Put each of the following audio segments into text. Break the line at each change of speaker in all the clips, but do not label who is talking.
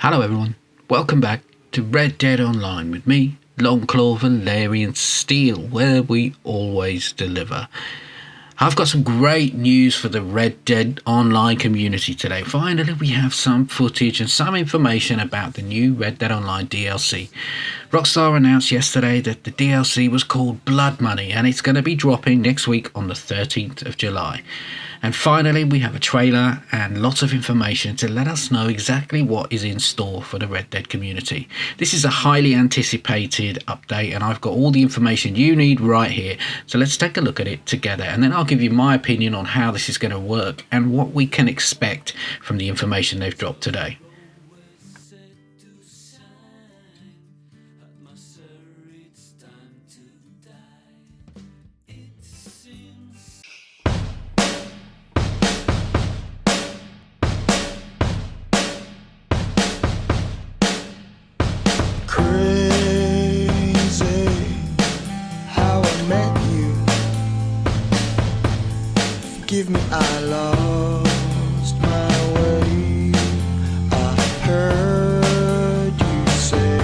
Hello everyone, welcome back to Red Dead Online with me, longclawvalyriansteel, where we always deliver. I've got some great news for the Red Dead Online community today. Finally, we have some footage and some information about the new Red Dead Online DLC. Rockstar announced yesterday that the DLC was called Blood Money and it's going to be dropping next week on the 13th of July. And finally, we have a trailer and lots of information to let us know exactly what is in store for the Red Dead community. This is a highly anticipated update and I've got all the information you need right here. So let's take a look at it together and then I'll give you my opinion on how this is going to work and what we can expect from the information they've dropped today.
Forgive me, I lost my way. I heard you say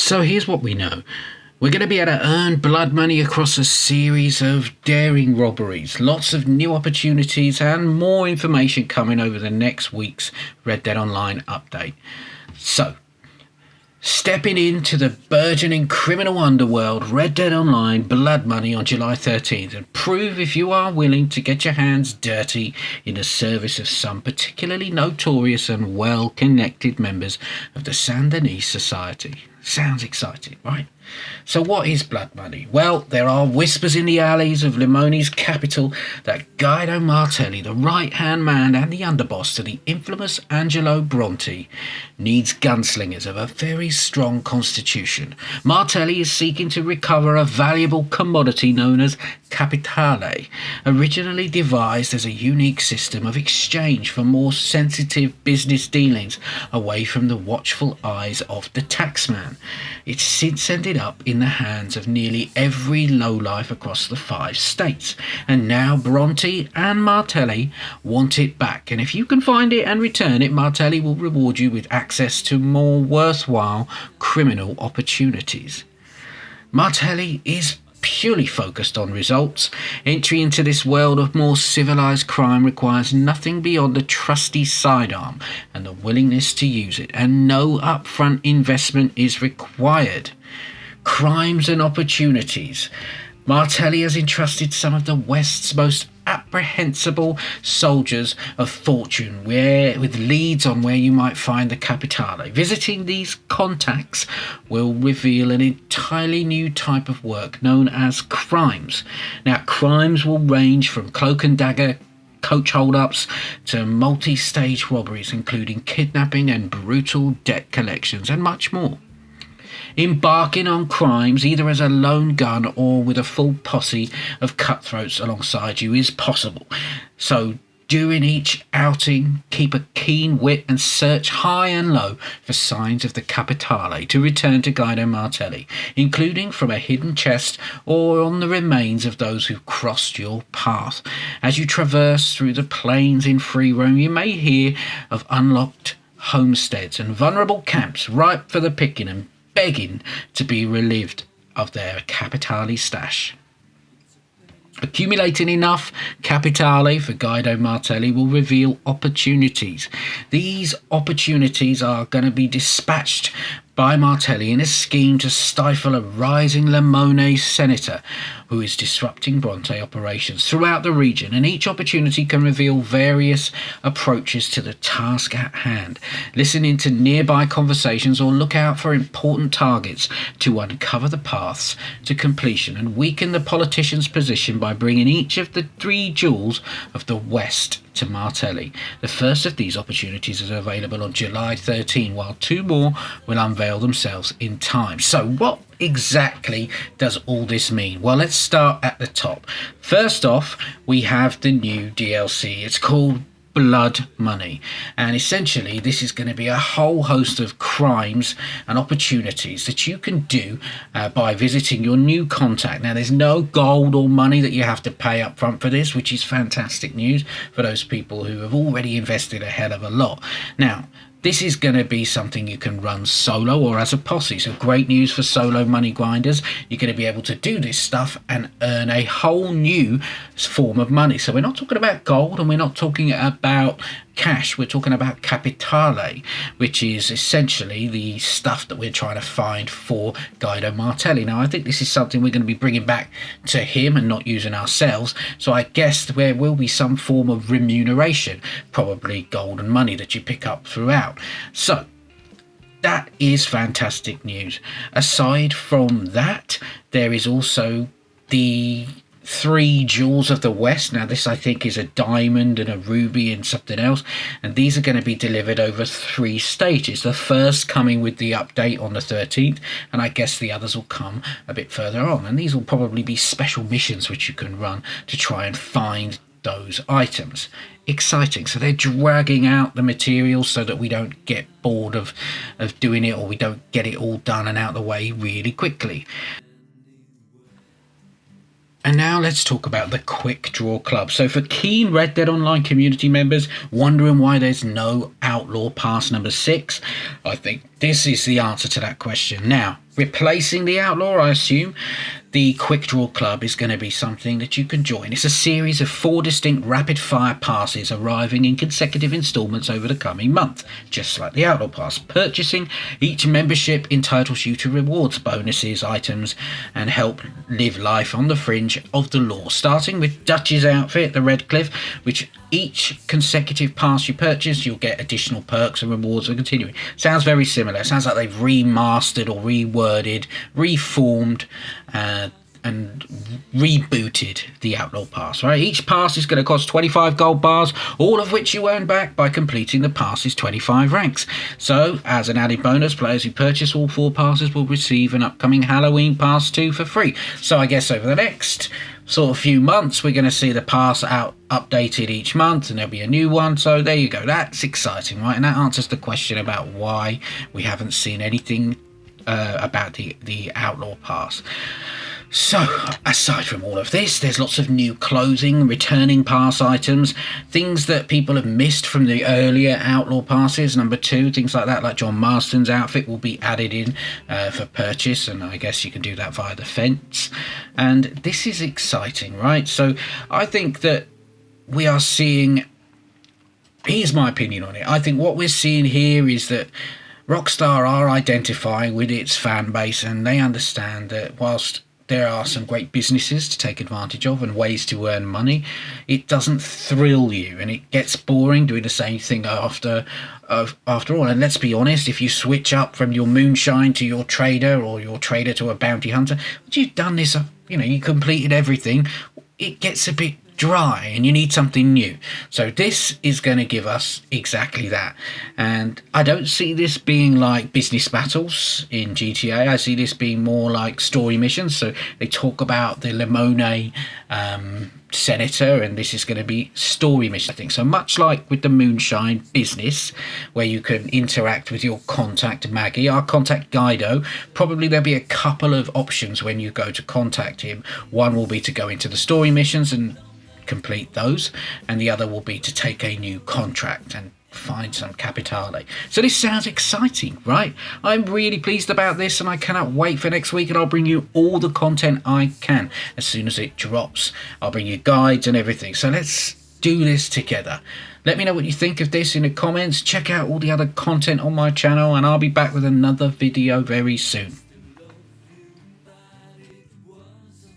So here's what we know. We're going to be able to earn blood money across a series of daring robberies, lots of new opportunities and more information coming over the next week's Red Dead Online update. So, stepping into the burgeoning criminal underworld, Red Dead Online Blood Money on July 13th, and prove if you are willing to get your hands dirty in the service of some particularly notorious and well-connected members of the Saint Denis Society. Sounds exciting, right? So what is blood money? Well, there are whispers in the alleys of Limone's capital that Guido Martelli, the right-hand man and the underboss to the infamous Angelo Bronte, needs gunslingers of a very strong constitution. Martelli is seeking to recover a valuable commodity known as capitale, originally devised as a unique system of exchange for more sensitive business dealings away from the watchful eyes of the taxman. It's since ended up in the hands of nearly every lowlife across the 5 states, and now Bronte and Martelli want it back, and if you can find it and return it, Martelli will reward you with access to more worthwhile criminal opportunities. Martelli is purely focused on results. Entry into this world of more civilized crime requires nothing beyond a trusty sidearm and the willingness to use it, and no upfront investment is required. Crimes and opportunities. Martelli has entrusted some of the West's most apprehensible soldiers of fortune with leads on where you might find the capitale. Visiting these contacts will reveal an entirely new type of work known as crimes. Now, crimes will range from cloak and dagger coach hold-ups to multi-stage robberies, including kidnapping and brutal debt collections, and much more. Embarking on crimes either as a lone gun or with a full posse of cutthroats alongside you is possible. So during each outing, keep a keen wit and search high and low for signs of the capitale to return to Guido Martelli, including from a hidden chest or on the remains of those who crossed your path. As you traverse through the plains in free roam, you may hear of unlocked homesteads and vulnerable camps ripe for the picking and begging to be relieved of their capitale stash. Accumulating enough capitale for Guido Martelli will reveal opportunities. These opportunities are going to be dispatched by Martelli in a scheme to stifle a rising Limone senator. who is disrupting Bronte operations throughout the region, and each opportunity can reveal various approaches to the task at hand. Listen into nearby conversations or look out for important targets to uncover the paths to completion and weaken the politician's position by bringing each of the 3 jewels of the West to Martelli. The first of these opportunities is available on July 13, while 2 more will unveil themselves in time. So what exactly does all this mean? Well, let's start at the top. First off, we have the new DLC. It's called Blood Money, and essentially this is going to be a whole host of crimes and opportunities that you can do by visiting your new contact. Now, there's no gold or money that you have to pay up front for this, which is fantastic news for those people who have already invested a hell of a lot. Now, this is going to be something you can run solo or as a posse. So great news for solo money grinders. You're going to be able to do this stuff and earn a whole new form of money. So we're not talking about gold and we're not talking about cash. We're talking about capitale, which is essentially the stuff that we're trying to find for Guido Martelli. Now, I think this is something we're going to be bringing back to him and not using ourselves. So I guess there will be some form of remuneration, probably gold and money that you pick up throughout. So that is fantastic news. Aside from that, there is also the 3 jewels of the West. Now, this I think is a diamond and a ruby and something else, and these are going to be delivered over 3 stages. The first coming with the update on the 13th, and I guess the others will come a bit further on, and these will probably be special missions which you can run to try and find those items. Exciting. So they're dragging out the material so that we don't get bored of doing it, or we don't get it all done and out of the way really quickly. And now let's talk about the Quick Draw Club. So for keen Red Dead Online community members wondering why there's no Outlaw Pass number 6, I think this is the answer to that question. Now, replacing the Outlaw, I assume, the Quick Draw Club is going to be something that you can join. It's a series of 4 distinct rapid-fire passes arriving in consecutive installments over the coming month, just like the Outlaw Pass. Purchasing each membership entitles you to rewards, bonuses, items, and help live life on the fringe of the law. Starting with Dutch's outfit, the Red Cliff, which each consecutive pass you purchase, you'll get additional perks and rewards for continuing. Sounds very similar. It sounds like they've remastered or reworded, reformed, and rebooted the Outlaw Pass, right? Each pass is going to cost 25 gold bars, all of which you earn back by completing the pass's 25 ranks. So, as an added bonus, players who purchase all 4 passes will receive an upcoming Halloween Pass 2 for free. So I guess over the next sort of few months, we're going to see the pass out updated each month, and there'll be a new one. So there you go. That's exciting, right? And that answers the question about why we haven't seen anything about the Outlaw Pass. So, aside from all of this, there's lots of new clothing, returning pass items, things that people have missed from the earlier Outlaw Passes, number 2, things like that, like John Marston's outfit will be added in for purchase, and I guess you can do that via the fence. And this is exciting, right? So, I think that we are seeing, here's my opinion on it, I think what we're seeing here is that Rockstar are identifying with its fan base, and they understand that whilst there are some great businesses to take advantage of and ways to earn money, it doesn't thrill you, and it gets boring doing the same thing after all. And let's be honest, if you switch up from your moonshine to your trader, or your trader to a bounty hunter, once you've done this, you completed everything, it gets a bit dry and you need something new. So this is going to give us exactly that, and I don't see this being like business battles in GTA. I see this being more like story missions. So they talk about the Limone senator, and this is going to be story mission, I think. So much like with the Moonshine business, where you can interact with your contact Maggie, our contact Guido, probably there'll be a couple of options when you go to contact him. One will be to go into the story missions and complete those, and the other will be to take a new contract and find some capitale. So this sounds exciting, right? I'm really pleased about this, and I cannot wait for next week, and I'll bring you all the content I can as soon as it drops. I'll bring you guides and everything. So let's do this together. Let me know what you think of this in the comments. Check out all the other content on my channel, and I'll be back with another video very soon.